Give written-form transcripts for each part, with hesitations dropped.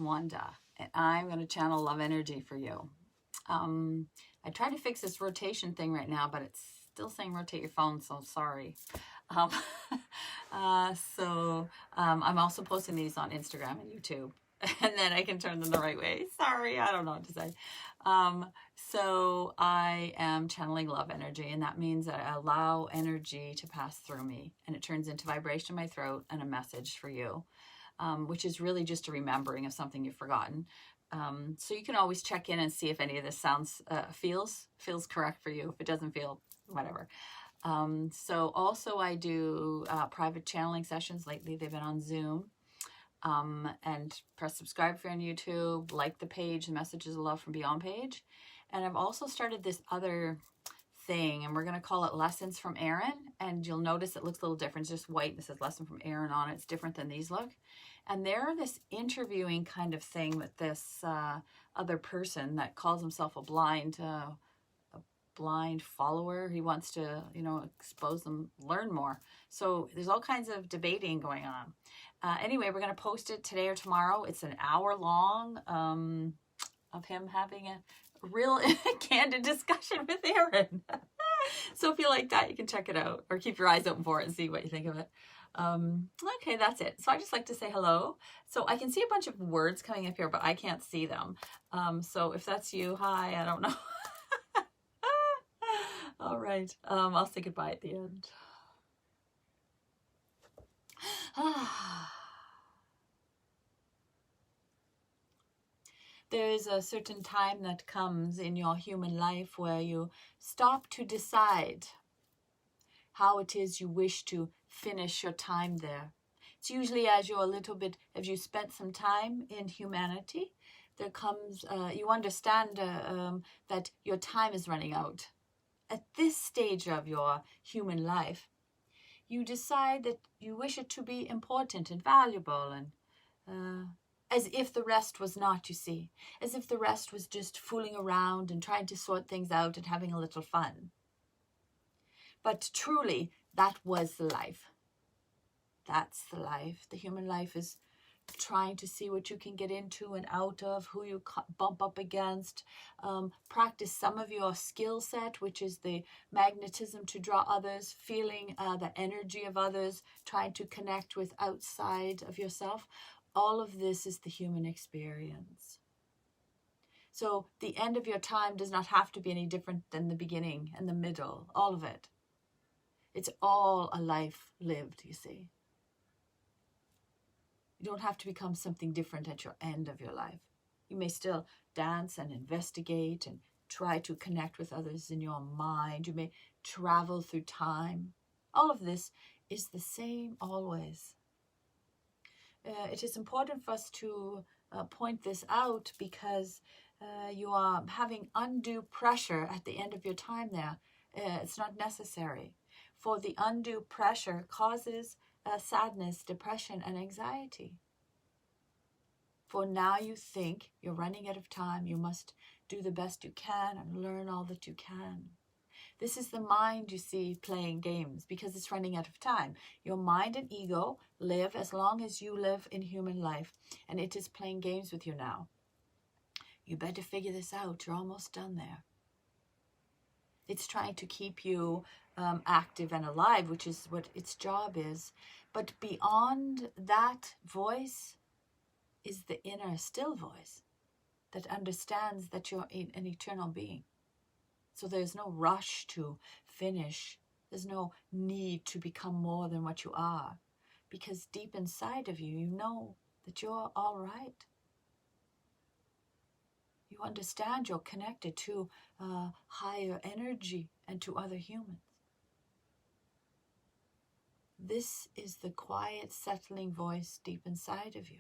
Wanda, and I'm going to channel love energy for you. I tried to fix this rotation thing right now, but it's still saying rotate your phone, so sorry. Um, I'm also posting these on Instagram and YouTube, and then I can turn them the right way. Sorry, I don't know what to say. So I am channeling love energy, and that means that I allow energy to pass through me, and it turns into vibration in my throat and a message for you. Which is really just a remembering of something you've forgotten. So you can always check in and see if any of this sounds feels correct for you. If it doesn't feel, whatever. So also I do private channeling sessions. Lately they've been on Zoom. And press subscribe if you're on YouTube. Like the page, the Messages of Love from Beyond page. And I've also started this other thing, and we're going to call it Lessons from Aaron. And you'll notice it looks a little different. It's just white. It says Lesson from Aaron on it. It's different than these look. And they're this interviewing kind of thing with this other person that calls himself a blind follower. He wants to, expose them, learn more. So there's all kinds of debating going on. Anyway, we're going to post it today or tomorrow. It's an hour long of him having a real candid discussion with Aaron. So if you like that, you can check it out or keep your eyes open for it and see what you think of it. Okay, that's it. So I just like to say hello. So I can see a bunch of words coming up here, but I can't see them. So if that's you, hi, I don't know. All right. I'll say goodbye at the end. There is a certain time that comes in your human life where you stop to decide how it is you wish to finish your time there. It's usually as you spent some time in humanity, there comes, you understand that your time is running out. At this stage of your human life, you decide that you wish it to be important and valuable, and as if the rest was not, you see, as if the rest was just fooling around and trying to sort things out and having a little fun. But truly, that was the life. That's the life. The human life is trying to see what you can get into and out of, who you bump up against, practice some of your skill set, which is the magnetism to draw others, feeling the energy of others, trying to connect with outside of yourself. All of this is the human experience. So the end of your time does not have to be any different than the beginning and the middle, all of it. It's all a life lived, you see. You don't have to become something different at your end of your life. You may still dance and investigate and try to connect with others in your mind. You may travel through time. All of this is the same always. It is important for us to point this out because you are having undue pressure at the end of your time there. It's not necessary. For the undue pressure causes sadness, depression, and anxiety. For now you think you're running out of time, you must do the best you can and learn all that you can. This is the mind, you see, playing games because it's running out of time. Your mind and ego live as long as you live in human life, and it is playing games with you now. You better figure this out. You're almost done there. It's trying to keep you active and alive, which is what its job is. But beyond that voice is the inner still voice that understands that you're an eternal being. So there's no rush to finish. There's no need to become more than what you are. Because deep inside of you, you know that you're all right. You understand you're connected to higher energy and to other humans. This is the quiet, settling voice deep inside of you.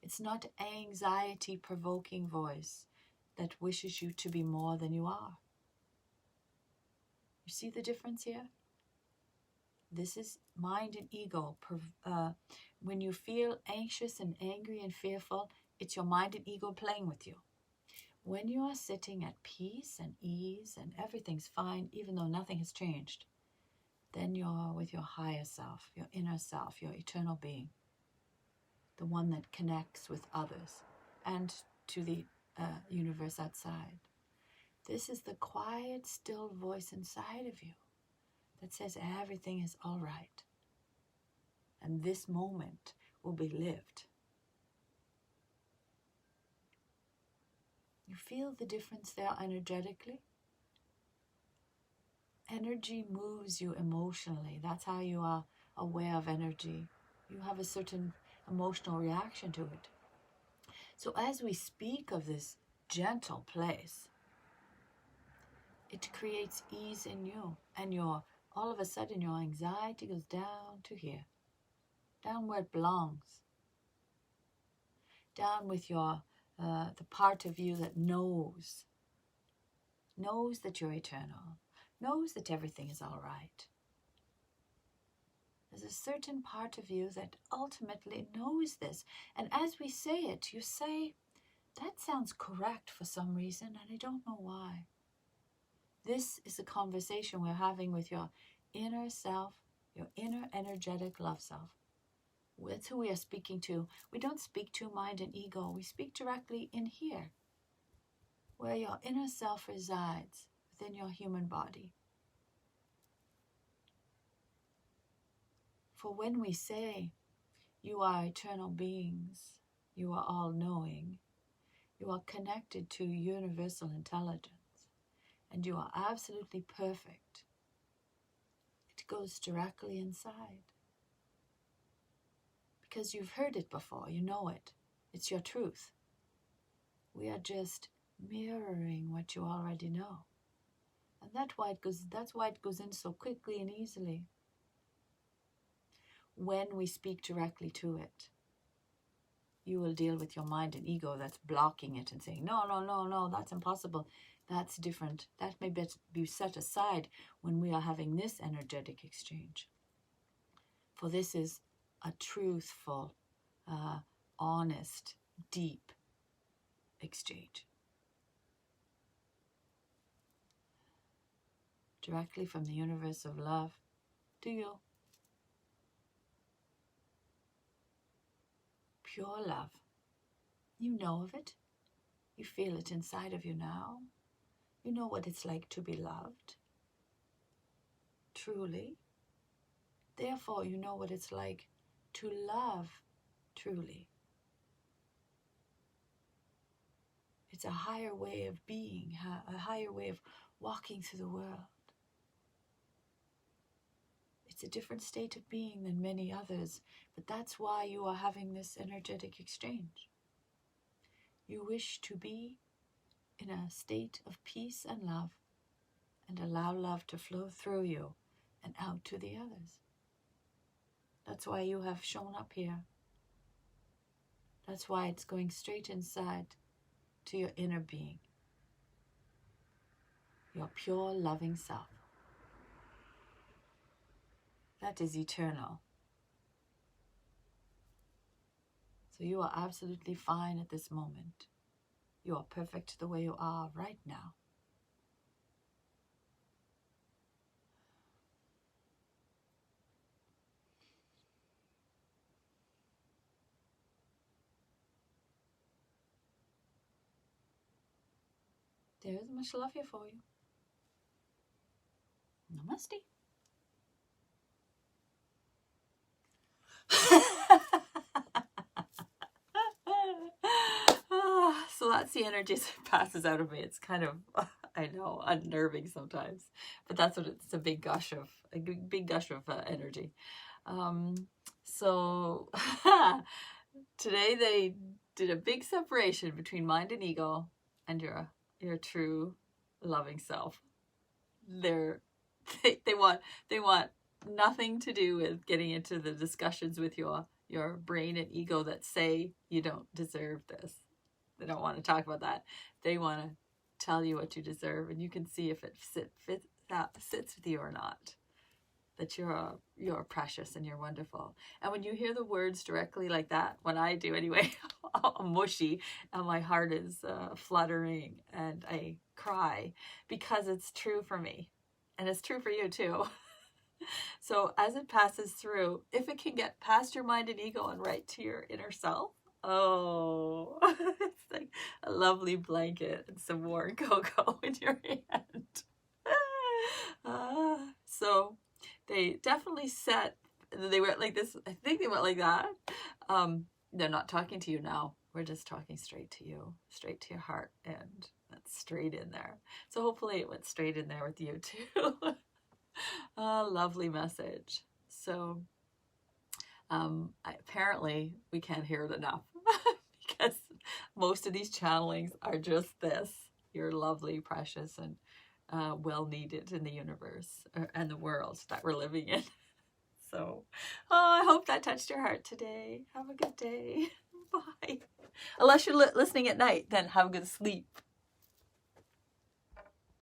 It's not anxiety-provoking voice that wishes you to be more than you are. You see the difference here? This is mind and ego. When you feel anxious and angry and fearful, it's your mind and ego playing with you. When you are sitting at peace and ease and everything's fine, even though nothing has changed, then you're with your higher self, your inner self, your eternal being. the one that connects with others and to the universe outside. This is the quiet, still voice inside of you that says everything is all right. And this moment will be lived. You feel the difference there energetically? Energy moves you emotionally. That's how you are aware of energy. You have a certain emotional reaction to it. So as we speak of this gentle place, it creates ease in you, and all of a sudden your anxiety goes down to here, down where it belongs, down with your the part of you that knows that you're eternal, knows that everything is all right. There's a certain part of you that ultimately knows this, and as we say it, you say, that sounds correct for some reason, and I don't know why. This is a conversation we're having with your inner self, your inner energetic love self. That's who we are speaking to. We don't speak to mind and ego. We speak directly in here, where your inner self resides within your human body. For when we say, you are eternal beings, you are all-knowing, you are connected to universal intelligence, and you are absolutely perfect, it goes directly inside. Because you've heard it before, you know it. It's your truth. We are just mirroring what you already know. And that's why it goes in so quickly and easily. When we speak directly to it, you will deal with your mind and ego that's blocking it and saying, no, that's impossible. That's different. That may be set aside when we are having this energetic exchange. For this is a truthful, honest, deep exchange. Directly from the universe of love to you. Pure love. You know of it. You feel it inside of you now. You know what it's like to be loved. Truly. Therefore, you know what it's like to love truly. It's a higher way of being, a higher way of walking through the world. It's a different state of being than many others, but that's why you are having this energetic exchange. You wish to be in a state of peace and love, and allow love to flow through you and out to the others. That's why you have shown up here. That's why it's going straight inside to your inner being, your pure loving self. That is eternal. So you are absolutely fine at this moment. You are perfect the way you are right now. There is much love here for you. Namaste. So that's the energy that passes out of me. It's kind of, I know, unnerving sometimes, but that's what it's a big gush of energy. So today they did a big separation between mind and ego and your true loving self. They want nothing to do with getting into the discussions with your brain and ego that say you don't deserve this. They don't want to talk about that. They want to tell you what you deserve, and you can see if it sits with you or not. That you're precious and you're wonderful. And when you hear the words directly like that, when I do anyway, I'm mushy and my heart is fluttering and I cry because it's true for me, and it's true for you too. So as it passes through, if it can get past your mind and ego and right to your inner self, oh, it's like a lovely blanket and some warm cocoa in your hand. So they definitely they went like this. I think they went like that. They're not talking to you now. We're just talking straight to you, straight to your heart, and that's straight in there. So hopefully it went straight in there with you too. Lovely message. So apparently we can't hear it enough because most of these channelings are just this. You're lovely, precious, and well needed in the universe and the world that we're living in. So I hope that touched your heart today. Have a good day. Bye. Unless you're listening at night, then have a good sleep.